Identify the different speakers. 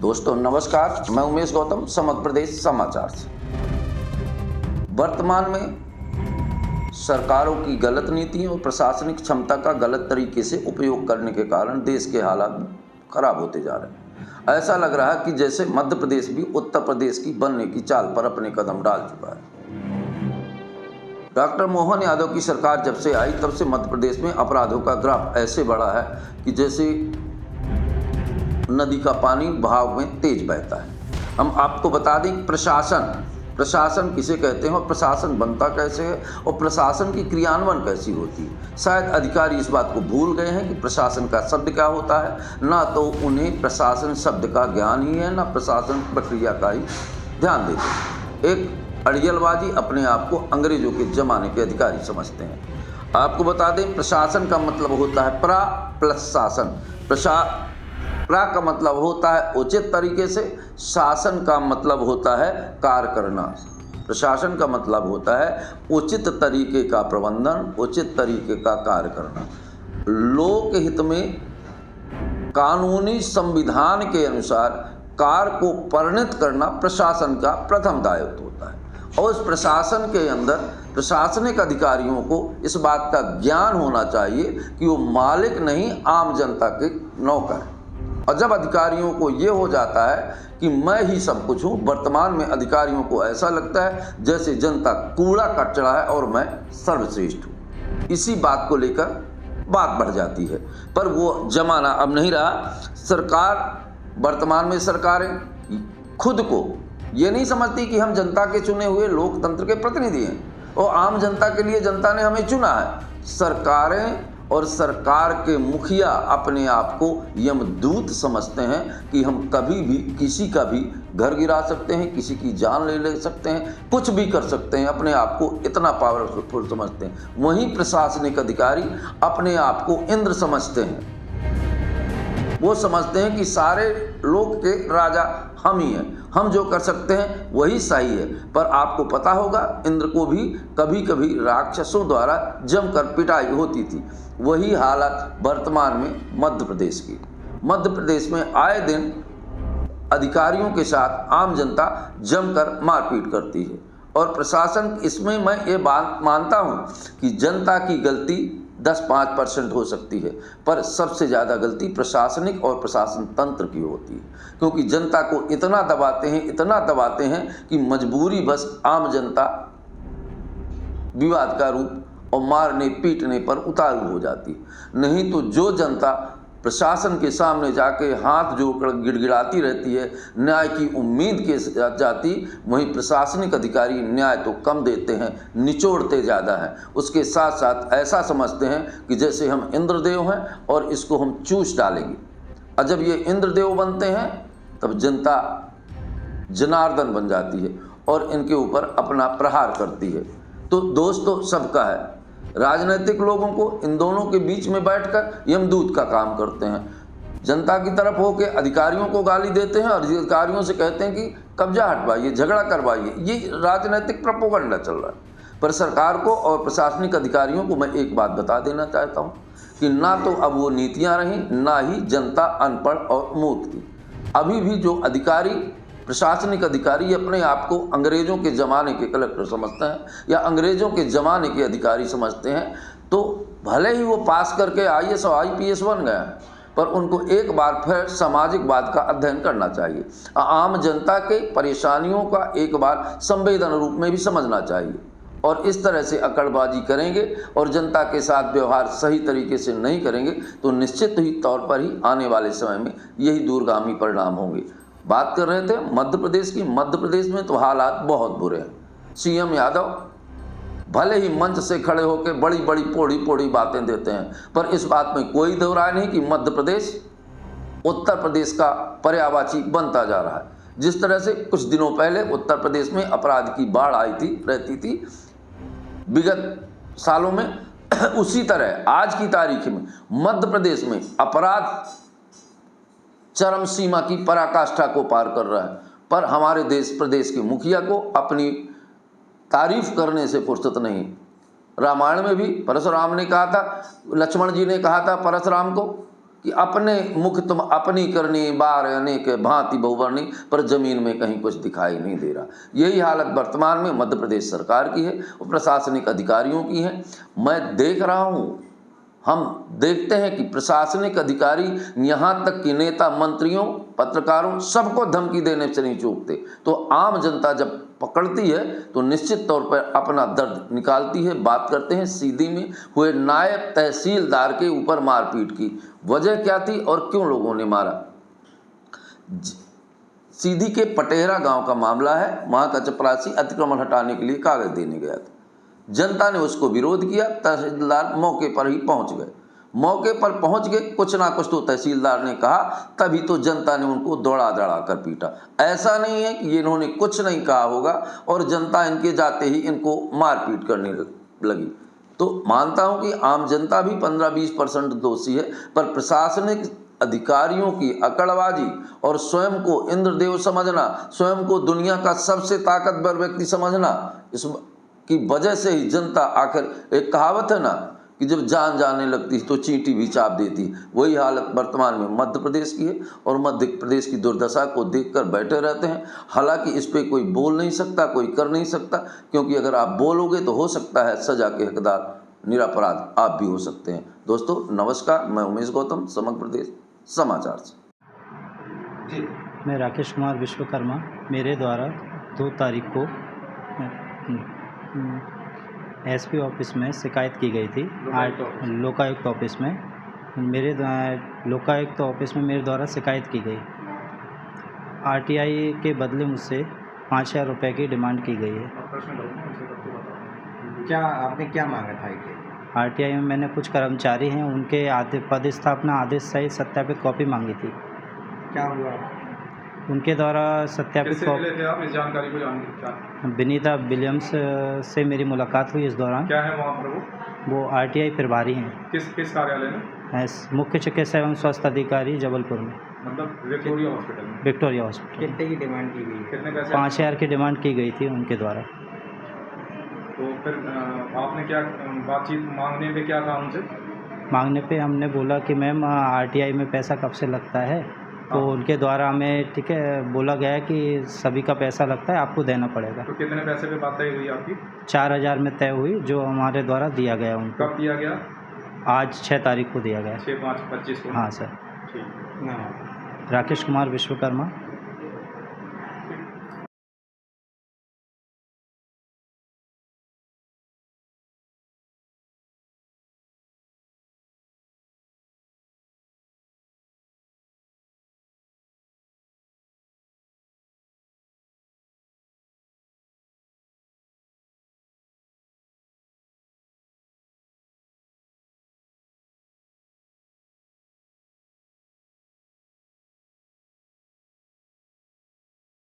Speaker 1: दोस्तों नमस्कार, मैं उमेश गौतम, मध्य प्रदेश समाचार से। वर्तमान में सरकारों की गलत नीतियों और प्रशासनिक क्षमता का गलत तरीके से उपयोग करने के कारण देश के हालात खराब होते जा रहे हैं। ऐसा लग रहा है कि जैसे मध्य प्रदेश भी उत्तर प्रदेश की बनने की चाल पर अपने कदम डाल चुका है। डॉक्टर मोहन यादव की सरकार जब से आई तब से मध्य प्रदेश में अपराधों का ग्राफ ऐसे बढ़ा है कि जैसे नदी का पानी बहाव में तेज बहता है। हम आपको बता दें, प्रशासन किसे कहते हैं और प्रशासन बनता कैसे है और प्रशासन की क्रियान्वयन कैसी होती है। शायद अधिकारी इस बात को भूल गए हैं कि प्रशासन का शब्द क्या होता है। ना तो उन्हें प्रशासन शब्द का ज्ञान ही है, ना प्रशासन प्रक्रिया का ही ध्यान देते हैं। एक अड़ियलबाजी अपने आप को अंग्रेजों के जमाने के अधिकारी समझते हैं। आपको बता दें, प्रशासन का मतलब होता है प्रा प्लस शासन। प्रा का मतलब होता है उचित तरीके से, शासन का मतलब होता है कार्य करना। प्रशासन का मतलब होता है उचित तरीके का प्रबंधन, उचित तरीके का कार्य करना। लोक हित में कानूनी संविधान के अनुसार कार्य को परिणत करना प्रशासन का प्रथम दायित्व होता है। और उस प्रशासन के अंदर प्रशासनिक अधिकारियों को इस बात का ज्ञान होना चाहिए कि वो मालिक नहीं, आम जनता के नौकर हैं। और जब अधिकारियों को ये हो जाता है कि मैं ही सब कुछ हूँ, वर्तमान में अधिकारियों को ऐसा लगता है जैसे जनता कूड़ा कचरा है और मैं सर्वश्रेष्ठ हूँ। इसी बात को लेकर बात बढ़ जाती है, पर वो जमाना अब नहीं रहा। वर्तमान में सरकारें खुद को ये नहीं समझती कि हम जनता के चुने हुए लोकतंत्र के प्रतिनिधि हैं और आम जनता के लिए जनता ने हमें चुना है। सरकारें और सरकार के मुखिया अपने आप को यमदूत समझते हैं कि हम कभी भी किसी का भी घर गिरा सकते हैं, किसी की जान ले सकते हैं, कुछ भी कर सकते हैं। अपने आप को इतना पावरफुल समझते हैं। वहीं प्रशासनिक अधिकारी अपने आप को इंद्र समझते हैं। वो समझते हैं कि सारे लोग के राजा हम ही हैं, हम जो कर सकते हैं वही सही है। पर आपको पता होगा, इंद्र को भी कभी कभी राक्षसों द्वारा जमकर पिटाई होती थी। वही हालत वर्तमान में मध्य प्रदेश की। मध्य प्रदेश में आए दिन अधिकारियों के साथ आम जनता जमकर मारपीट करती है। और प्रशासन, इसमें मैं ये बात मानता हूँ कि जनता की गलती 10-5% हो सकती है, पर सबसे ज़्यादा गलती प्रशासनिक और प्रशासन तंत्र की होती है। क्योंकि जनता को इतना दबाते हैं कि मजबूरी बस आम जनता विवाद का रूप और मारने पीटने पर उतारू हो जाती। नहीं तो जो जनता प्रशासन के सामने जाके हाथ जोड़कर गिड़गिड़ाती रहती है, न्याय की उम्मीद के साथ जाती, वहीं प्रशासनिक अधिकारी न्याय तो कम देते हैं, निचोड़ते ज़्यादा हैं। उसके साथ साथ ऐसा समझते हैं कि जैसे हम इंद्रदेव हैं और इसको हम चूस डालेंगे। और जब ये इंद्रदेव बनते हैं तब जनता जनार्दन बन जाती है और इनके ऊपर अपना प्रहार करती है। तो दोस्तों, सबका है। राजनीतिक लोगों को इन दोनों के बीच में बैठकर यमदूत का काम करते हैं। जनता की तरफ होकर अधिकारियों को गाली देते हैं और अधिकारियों से कहते हैं कि कब्जा हटवाइए, झगड़ा करवाइए। ये राजनीतिक प्रोपेगेंडा चल रहा है। पर सरकार को और प्रशासनिक अधिकारियों को मैं एक बात बता देना चाहता हूँ कि ना तो अब वो नीतियाँ रहीं, ना ही जनता अनपढ़ और मूर्ख थी। अभी भी जो प्रशासनिक अधिकारी अपने आप को अंग्रेज़ों के ज़माने के कलेक्टर समझते हैं या अंग्रेज़ों के ज़माने के अधिकारी समझते हैं, तो भले ही वो पास करके IAS और IPS बन गए हैं, पर उनको एक बार फिर सामाजिकवाद का अध्ययन करना चाहिए। आम जनता के परेशानियों का एक बार संवेदन रूप में भी समझना चाहिए। और इस तरह से अकड़बाजी करेंगे और जनता के साथ व्यवहार सही तरीके से नहीं करेंगे तो निश्चित ही तौर पर ही आने वाले समय में यही दूरगामी परिणाम होंगे। बात कर रहे थे मध्य प्रदेश की। मध्य प्रदेश में तो हालात बहुत बुरे हैं। CM यादव भले ही मंच से खड़े होकर बड़ी बड़ी पोड़ी बातें देते हैं, पर इस बात में कोई दो राय नहीं कि मध्य प्रदेश उत्तर प्रदेश का पर्यायवाची बनता जा रहा है। जिस तरह से कुछ दिनों पहले उत्तर प्रदेश में अपराध की बाढ़ रहती थी विगत सालों में, उसी तरह आज की तारीख में मध्य प्रदेश में अपराध चरम सीमा की पराकाष्ठा को पार कर रहा है। पर हमारे प्रदेश के मुखिया को अपनी तारीफ करने से फुर्सत नहीं। रामायण में भी परशुराम ने कहा था, लक्ष्मण जी ने कहा था परशुराम को कि अपने मुख तुम अपनी करनी बार अनेक भांति बहुवर्णी, पर जमीन में कहीं कुछ दिखाई नहीं दे रहा। यही हालत वर्तमान में मध्य प्रदेश सरकार की है और प्रशासनिक अधिकारियों की है। मैं देख रहा हूँ, हम देखते हैं कि प्रशासनिक अधिकारी यहाँ तक कि नेता मंत्रियों पत्रकारों सबको धमकी देने से नहीं चूकते। तो आम जनता जब पकड़ती है तो निश्चित तौर पर अपना दर्द निकालती है। बात करते हैं सीधी में हुए नायब तहसीलदार के ऊपर मारपीट की वजह क्या थी और क्यों लोगों ने मारा। सीधी के पटेहरा गांव का मामला है। वहाँ का चपरासी अतिक्रमण हटाने के लिए कागज देने गया था। जनता ने उसको विरोध किया। तहसीलदार मौके पर ही पहुंच गए। मौके पर पहुंच गए, कुछ ना कुछ तो तहसीलदार ने कहा, तभी तो जनता ने उनको दौड़ा दौड़ा कर पीटा। ऐसा नहीं है कि इन्होंने कुछ नहीं कहा होगा और जनता इनके जाते ही इनको मारपीट करने लगी। तो मानता हूं कि आम जनता भी 15-20% दोषी है, पर प्रशासनिक अधिकारियों की अकड़बाजी और स्वयं को इंद्रदेव समझना, स्वयं को दुनिया का सबसे ताकतवर व्यक्ति समझना, इस की वजह से ही जनता आखिर, एक कहावत है ना कि जब जान जाने लगती तो चींटी भी चाप देती, वही हालत वर्तमान में मध्य प्रदेश की है और मध्य प्रदेश की दुर्दशा को देखकर बैठे रहते हैं। हालांकि इस पे कोई बोल नहीं सकता, कोई कर नहीं सकता, क्योंकि अगर आप बोलोगे तो हो सकता है सजा के हकदार निरपराध आप भी हो सकते हैं। दोस्तों नमस्कार, मैं उमेश गौतम, समग्र प्रदेश समाचार से।
Speaker 2: मैं राकेश कुमार विश्वकर्मा, मेरे द्वारा 2 तारीख को एसपी ऑफिस में शिकायत की गई थी। लोकायुक्त ऑफिस में लोकायुक्त ऑफिस में मेरे द्वारा शिकायत की गई। आरटीआई के बदले मुझसे 5,000 रुपये की डिमांड की गई है।
Speaker 3: क्या आपने क्या मांगा था?
Speaker 2: आरटीआई में मैंने कुछ कर्मचारी हैं, उनके पदस्थापना आदेश सहित सत्यापित कॉपी मांगी थी।
Speaker 3: क्या हुआ?
Speaker 2: उनके द्वारा सत्यापित
Speaker 4: कॉपी थे आप? इस जानकारी को जानते?
Speaker 2: विनीता विलियम्स से मेरी मुलाकात हुई इस दौरान।
Speaker 4: क्या है वहाँ पर? वो
Speaker 2: आरटीआई प्रभारी हैं।
Speaker 4: किस कार्यालय में?
Speaker 2: मुख्य चिकित्सा एवं स्वास्थ्य अधिकारी जबलपुर में,
Speaker 4: मतलब विक्टोरिया हॉस्पिटल में?
Speaker 2: Victoria hospital.
Speaker 3: कितने की डिमांड की गई?
Speaker 4: कितने पैसे?
Speaker 2: 5,000 की डिमांड की गई थी उनके द्वारा।
Speaker 4: तो फिर आपने क्या बातचीत, मांगने पे क्या कहा उनसे?
Speaker 2: मांगने पे हमने बोला कि मैम आरटीआई में पैसा कब से लगता है, तो उनके द्वारा हमें ठीक है बोला गया कि सभी का पैसा लगता है, आपको देना पड़ेगा।
Speaker 4: तो कितने पैसे पे बात तय हुई आपकी?
Speaker 2: 4,000 में तय हुई, जो हमारे द्वारा दिया गया उनको।
Speaker 4: कब दिया गया?
Speaker 2: आज 6 तारीख को दिया गया।
Speaker 4: 6/5/25 को?
Speaker 2: हाँ सर।
Speaker 4: ठीक।
Speaker 2: राकेश कुमार विश्वकर्मा,